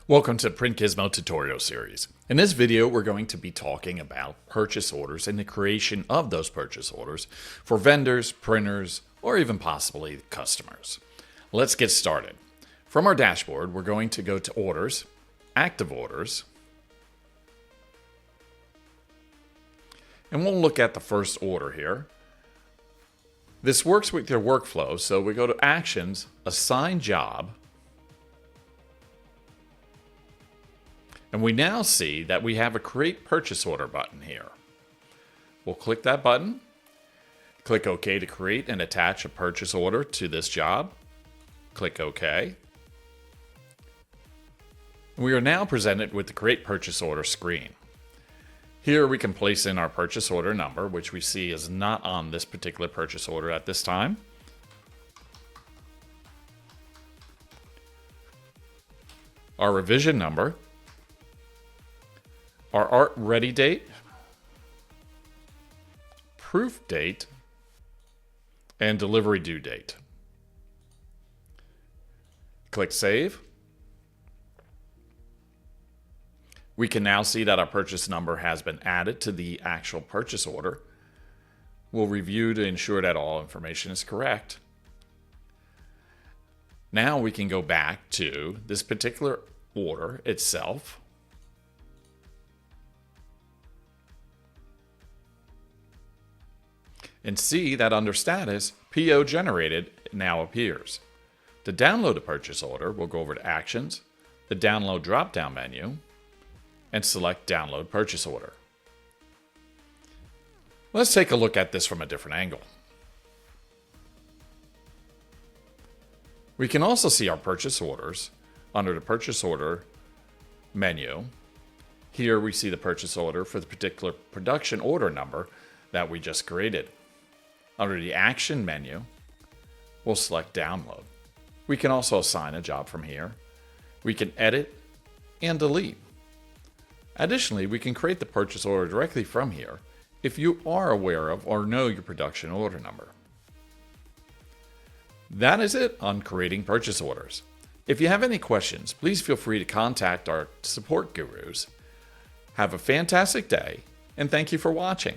Welcome to PrintGizmo tutorial series. In this video, we're going to be talking about purchase orders and the creation of those purchase orders for vendors, printers, or even possibly customers. Let's get started. From our dashboard, we're going to go to Orders, Active Orders, and we'll look at the first order here. This works with your workflow, so we go to Actions, Assign Job, and we now see that we have a Create Purchase Order button here. We'll click that button, click OK to create and attach a purchase order to this job. Click OK. We are now presented with the Create Purchase Order screen. Here we can place in our purchase order number, which we see is not on this particular purchase order at this time. Our revision number, our art ready date, proof date, and delivery due date. Click Save. We can now see that our purchase number has been added to the actual purchase order. We'll review to ensure that all information is correct. Now we can go back to this particular order itself. And see that under Status, PO Generated now appears. To download a purchase order, we'll go over to Actions, the Download drop-down menu, and select Download Purchase Order. Let's take a look at this from a different angle. We can also see our purchase orders under the Purchase Order menu. Here we see the purchase order for the particular production order number that we just created. Under the Action menu, we'll select Download. We can also assign a job from here. We can edit and delete. Additionally, we can create the purchase order directly from here if you are aware of or know your production order number. That is it on creating purchase orders. If you have any questions, please feel free to contact our support gurus. Have a fantastic day, and thank you for watching.